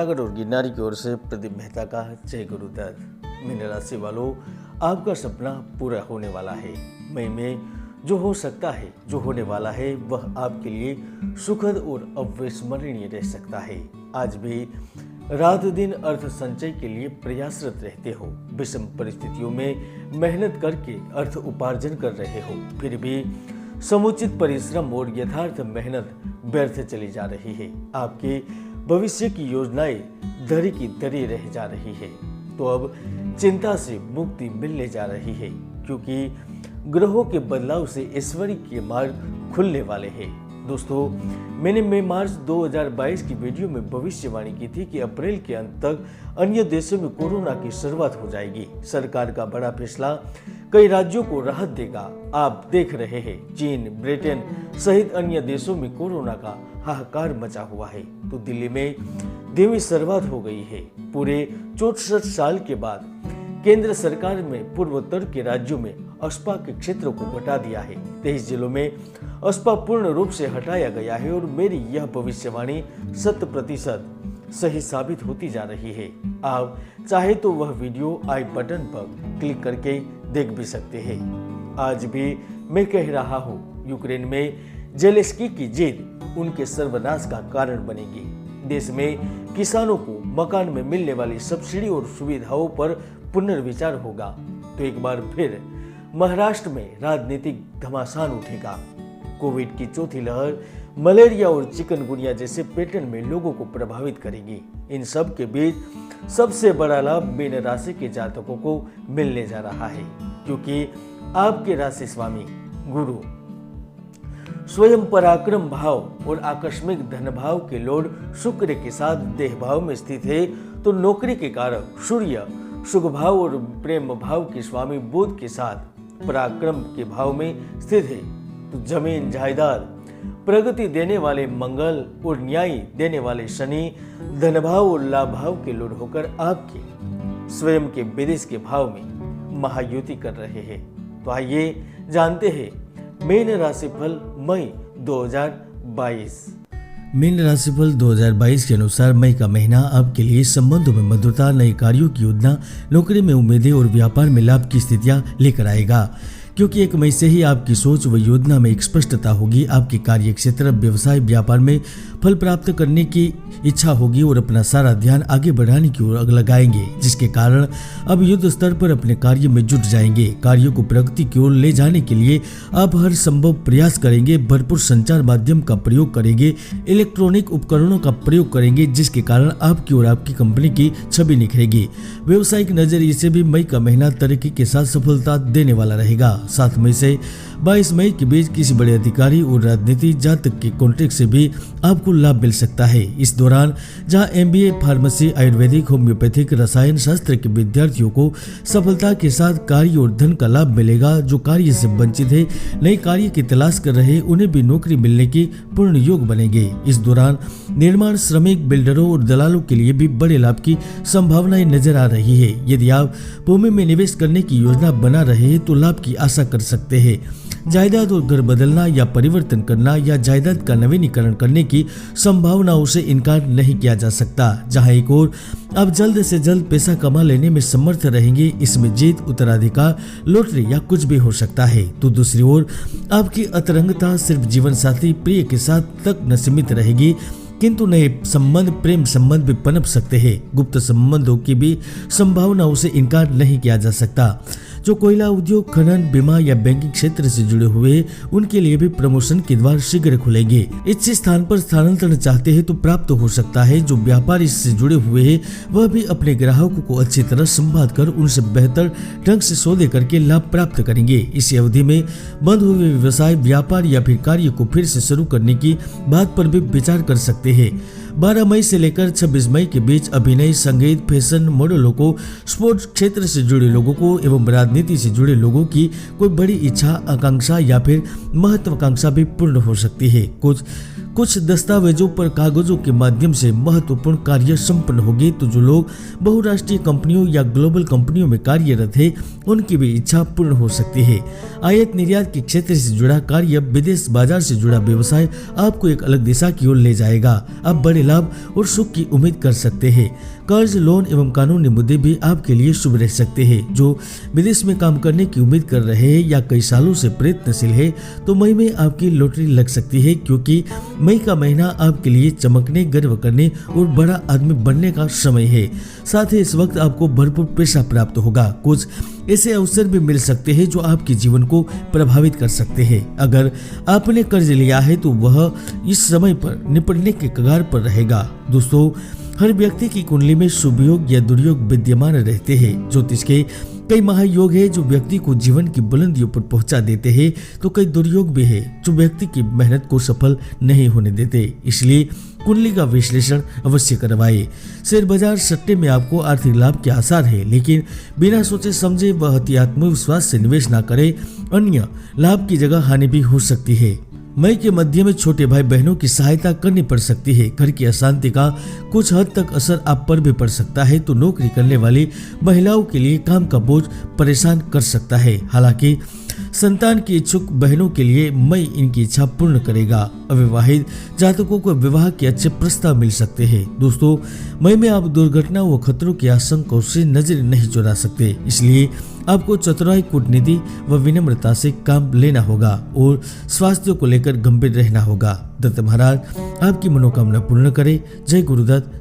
जूनागढ़ और गिरनारी की ओर से प्रदीप मेहता का जय गुरुदत्त। मीन राशि वालों, आपका सपना पूरा होने वाला है। मई में जो हो सकता है, जो होने वाला है, वह आपके लिए सुखद और अविस्मरणीय रह सकता है। आज भी रात दिन अर्थ संचय के लिए प्रयासरत रहते हो। विषम परिस्थितियों में मेहनत करके अर्थ उपार्जन कर रहे हो, फिर भी समुचित परिश्रम और यथार्थ मेहनत व्यर्थ चली जा रही है। आपके भविष्य की योजनाएं धरी की धरी रह जा रही है। तो अब चिंता से मुक्ति मिलने जा रही है, क्योंकि ग्रहों के बदलाव से ऐश्वर्य के मार्ग खुलने वाले हैं। दोस्तों, मैंने मई मार्च 2022 की वीडियो में भविष्यवाणी की थी कि अप्रैल के अंत तक अन्य देशों में कोरोना की शुरुआत हो जाएगी। सरकार का बड़ा फैसला कई राज्यों को राहत देगा। आप देख रहे हैं, चीन, ब्रिटेन सहित अन्य देशों में कोरोना का हाहाकार मचा हुआ है, तो दिल्ली में धीमी शुरुआत हो गई है। पूरे 64 साल के बाद केंद्र सरकार में पूर्वोत्तर के राज्यों में अस्पा के क्षेत्रों को बटा दिया है। 23 जिलों में अस्पा पूर्ण रूप से हटाया गया है और मेरी यह भविष्यवाणी 100% सही साबित होती जा रही है। आप चाहे तो वह वीडियो आई बटन पर क्लिक करके देख भी सकते हैं। आज भी मैं कह रहा हूँ, यूक्रेन में जेलेंस्की की जीत उनके सर्वनाश का कारण बनेगी। देश में किसानों को मकान में मिलने वाली सब्सिडी और सुविधाओं पर पुनर्विचार होगा। तो एक बार फिर महाराष्ट्र में राजनीतिक घमासान उठेगा। कोविड की चौथी लहर मलेरिया और चिकनगुनिया जैसे पैटर्न में लोगों को प्रभावित करेगी। इन सब के बीच सबसे बड़ा लाभ मीन राशि के जातकों को मिलने जा रहा है, क्योंकि आपके राशि स्वामी गुरु स्वयं पराक्रम भाव और आकस्मिक धन भाव के लॉर्ड शुक्र के साथ देह भाव में स्थित है। तो नौकरी के कारक सूर्य सुख भाव और प्रेम भाव के स्वामी बुध के साथ पराक्रम के भाव में स्थित है। तो जमीन जायदाद प्रगति देने वाले मंगल और न्याय देने वाले शनि धन भाव और लाभ भाव के लॉर्ड होकर आपके स्वयं के विदेश के भाव में महायुति कर रहे हैं। तो आइए जानते हैं मीन राशिफल मई 2022। मीन राशिफल 2022 के अनुसार मई का महीना आपके लिए संबंधों में मधुरता, नए कार्यों की योजना, नौकरी में उम्मीदें और व्यापार में लाभ की स्थितियां लेकर आएगा, क्योंकि 1 मई से ही आपकी सोच व योजना में एक स्पष्टता होगी। आपके कार्य क्षेत्र, व्यवसाय, व्यापार में फल प्राप्त करने की इच्छा होगी और अपना सारा ध्यान आगे बढ़ाने की ओर लगाएंगे, जिसके कारण अब युद्ध स्तर पर अपने कार्य में जुट जाएंगे। कार्यों को प्रगति की ओर ले जाने के लिए आप हर संभव प्रयास करेंगे। भरपूर संचार माध्यम का प्रयोग करेंगे, इलेक्ट्रॉनिक उपकरणों का प्रयोग करेंगे, जिसके कारण आपकी और आपकी कंपनी की छवि निखरेगी। व्यवसायिक नजरिए से भी मई का महीना तरक्की के साथ सफलता देने वाला रहेगा। 7 मई से 22 मई के बीच किसी बड़े अधिकारी और राजनीति जातक के कॉन्ट्रैक्ट से भी आपको लाभ मिल सकता है। इस दौरान जहां MBA, फार्मेसी, आयुर्वेदिक, होम्योपैथिक, रसायन शास्त्र के विद्यार्थियों को सफलता के साथ कार्य और धन का लाभ मिलेगा। जो कार्य से वंचित है, नए कार्य की तलाश कर रहे, उन्हें भी नौकरी मिलने की पूर्ण योग बनेंगे। इस दौरान निर्माण श्रमिक, बिल्डरों और दलालों के लिए भी बड़े लाभ की संभावनाएं नजर आ रही है। यदि आप भूमि में निवेश करने की योजना बना रहे हैं तो लाभ की आशा कर सकते हैं। जायदाद और घर बदलना या परिवर्तन करना या जायदाद का नवीनीकरण करने की संभावनाओं से इनकार नहीं किया जा सकता। जहां एक और आप जल्द से जल्द पैसा कमा लेने में समर्थ रहेंगे, इसमें जीत, उत्तराधिकार, लॉटरी या कुछ भी हो सकता है। तो दूसरी ओर आपकी अंतरंगता सिर्फ जीवन साथी, प्रिय के साथ तक न सीमित रहेगी, किंतु नए संबंध, प्रेम संबंध भी पनप सकते हैं। गुप्त संबंधों की भी संभावनाओं से इनकार नहीं किया जा सकता। जो कोयला उद्योग, खनन, बीमा या बैंकिंग क्षेत्र से जुड़े हुए हैं, उनके लिए भी प्रमोशन के द्वार शीघ्र खुलेंगे। इच्छित स्थान पर स्थानांतरण चाहते हैं तो प्राप्त हो सकता है। जो व्यापार इससे जुड़े हुए हैं, वह भी अपने ग्राहकों को अच्छी तरह संवाद कर उनसे बेहतर ढंग से सौदे करके लाभ प्राप्त करेंगे। इसी अवधि में बंद हुए व्यवसाय, व्यापार या फिर कार्य को फिर से शुरू करने की बात पर भी विचार कर सकते हैं। 12 मई से लेकर 26 मई के बीच अभिनय, संगीत, फैशन, मॉडलों को, स्पोर्ट्स क्षेत्र से जुड़े लोगों को एवं राजनीति से जुड़े लोगों की कोई बड़ी इच्छा, आकांक्षा या फिर महत्वाकांक्षा भी पूर्ण हो सकती है। कुछ कुछ दस्तावेजों पर कागजों के माध्यम से महत्वपूर्ण कार्य संपन्न होंगे। तो जो लोग बहुराष्ट्रीय कंपनियों या ग्लोबल कंपनियों में कार्यरत है उनकी भी इच्छा पूर्ण हो सकती है। आयात निर्यात के क्षेत्र से जुड़ा कार्य, विदेश बाजार से जुड़ा व्यवसाय आपको एक अलग दिशा की ओर ले जाएगा। आप बड़े लाभ और सुख की उम्मीद कर सकते हैं। कर्ज, लोन एवं कानूनी मुद्दे भी आपके लिए शुभ रह सकते हैं। जो विदेश में काम करने की उम्मीद कर रहे हैं या कई सालों से प्रयत्नशील है तो मई में आपकी लॉटरी लग सकती है, क्योंकि मई का महीना आपके लिए चमकने, गर्व करने और बड़ा आदमी बनने का समय है। साथ ही इस वक्त आपको भरपूर पैसा प्राप्त होगा। कुछ ऐसे अवसर भी मिल सकते हैं जो आपके जीवन को प्रभावित कर सकते हैं। अगर आपने कर्ज लिया है तो वह इस समय पर निपटने के कगार पर रहेगा। दोस्तों, हर व्यक्ति की कुंडली में शुभ योग या दुर्योग विद्यमान रहते हैं। ज्योतिष के कई महायोग है जो व्यक्ति को जीवन की बुलंदियों पर पहुंचा देते हैं, तो कई दुर्योग भी है जो व्यक्ति की मेहनत को सफल नहीं होने देते। इसलिए कुंडली का विश्लेषण अवश्य करवाए। शेयर बाजार सट्टे में आपको आर्थिक लाभ के आसार है, लेकिन बिना सोचे समझे व अति आत्मविश्वास से निवेश न करें, अन्य लाभ की जगह हानि भी हो सकती है। मई के मध्य में छोटे भाई बहनों की सहायता करनी पड़ सकती है। घर की अशांति का कुछ हद तक असर आप पर भी पड़ सकता है। तो नौकरी करने वाली महिलाओं के लिए काम का बोझ परेशान कर सकता है। हालांकि संतान की इच्छुक बहनों के लिए मई इनकी इच्छा पूर्ण करेगा। अविवाहित जातकों को विवाह के अच्छे प्रस्ताव मिल सकते हैं। दोस्तों, मई में आप दुर्घटना व खतरों की आशंकाओं से नजर नहीं चुरा सकते, इसलिए आपको चतुराई, कूटनीति व विनम्रता से काम लेना होगा और स्वास्थ्य को लेकर गंभीर रहना होगा। दत्त महाराज आपकी मनोकामना पूर्ण करे। जय गुरुदत्त।